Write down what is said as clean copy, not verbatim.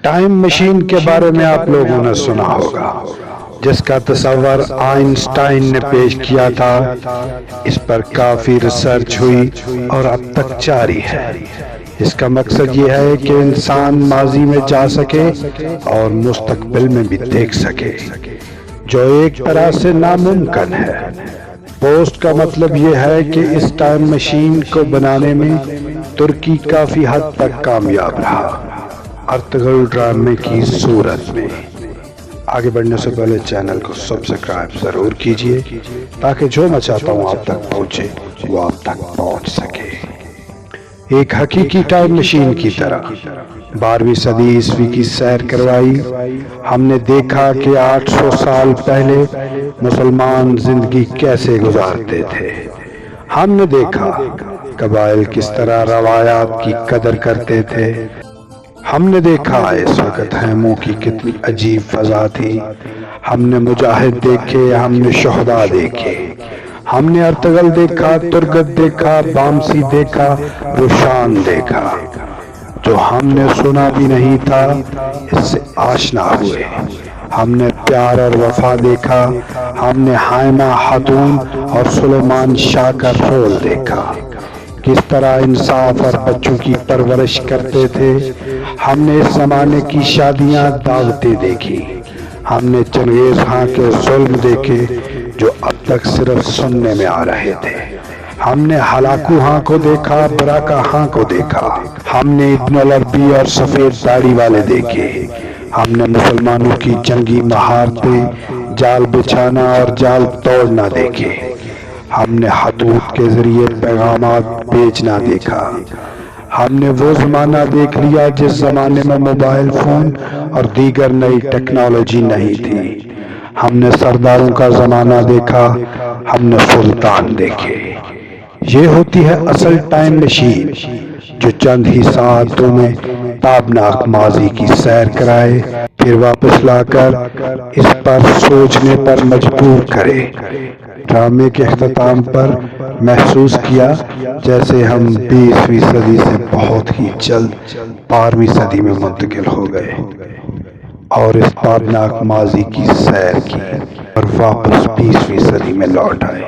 Time machine کے بارے میں آپ لوگوں نے سنا ہوگا، جس کا تصور آئنسٹائن نے پیش کیا تھا۔ اس پر کافی ریسرچ ہوئی اور اب تک جاری ہے۔ اس کا مقصد یہ ہے کہ انسان ماضی میں جا سکے اور مستقبل میں بھی دیکھ سکے، جو ایک طرح سے ناممکن ہے۔ پوسٹ کا مطلب یہ ہے کہ اس ٹائم مشین کو بنانے میں ترکی کافی حد تک کامیاب رہا، ارطغرل ڈرامے کی صورت میں۔ آگے بڑھنے سے پہلے چینل کو سبسکرائب ضرور کیجئے تاکہ جو میں چاہتا ہوں آپ تک پہنچے وہ آپ تک پہنچ سکے۔ ایک حقیقی ٹائم مشین کی طرح 12ویں صدی عیسوی کی سیر کروائی۔ ہم نے دیکھا کہ 800 سال پہلے مسلمان زندگی کیسے گزارتے تھے۔ ہم نے دیکھا قبائل کس طرح روایات کی قدر کرتے تھے۔ ہم نے دیکھا اس وقت خیموں کی کتنی عجیب فضا تھی۔ ہم نے مجاہد دیکھے، ہم نے شہداء دیکھے، ہم نے ارطغرل دیکھا، ترگت دیکھا، بامسی دیکھا، روشان دیکھا۔ جو ہم نے سنا بھی نہیں تھا اس سے آشنا ہوئے۔ ہم نے پیار اور وفا دیکھا، ہم نے حائمہ خاتون اور سلیمان شاہ کا رول دیکھا، کس طرح انصاف اور بچوں کی پرورش کرتے تھے۔ ہم نے اس زمانے کی شادیاں دعوتیں دیکھی۔ ہم نے چنگیز خان کے ظلم دیکھے جو اب تک صرف سننے میں آ رہے تھے۔ ہم نے ہلاکو خان کو دیکھا، براکا خان کو دیکھا۔ ہم نے ابن العربی اور سفید داڑھی والے دیکھے۔ ہم نے مسلمانوں کی جنگی مہارتیں، جال بچھانا اور جال توڑنا دیکھے۔ ہم نے خطوط کے ذریعے پیغامات بھیجنا دیکھا۔ ہم نے وہ زمانہ دیکھ لیا جس زمانے میں موبائل فون اور دیگر نئی ٹیکنالوجی نہیں تھی۔ ہم نے سرداروں کا زمانہ دیکھا، ہم نے سلطان دیکھے۔ یہ ہوتی ہے اصل ٹائم مشین، جو چند ہی ساعتوں میں تابناک ماضی کی سیر کرائے، پھر واپس لا کر اس پر سوچنے پر مجبور کرے۔ ڈرامے کے اختتام پر محسوس کیا جیسے ہم 20ویں صدی سے بہت ہی جلد 12ویں صدی میں منتقل ہو گئے اور اس تابناک ماضی کی سیر کی اور واپس 20ویں صدی میں لوٹ آئے۔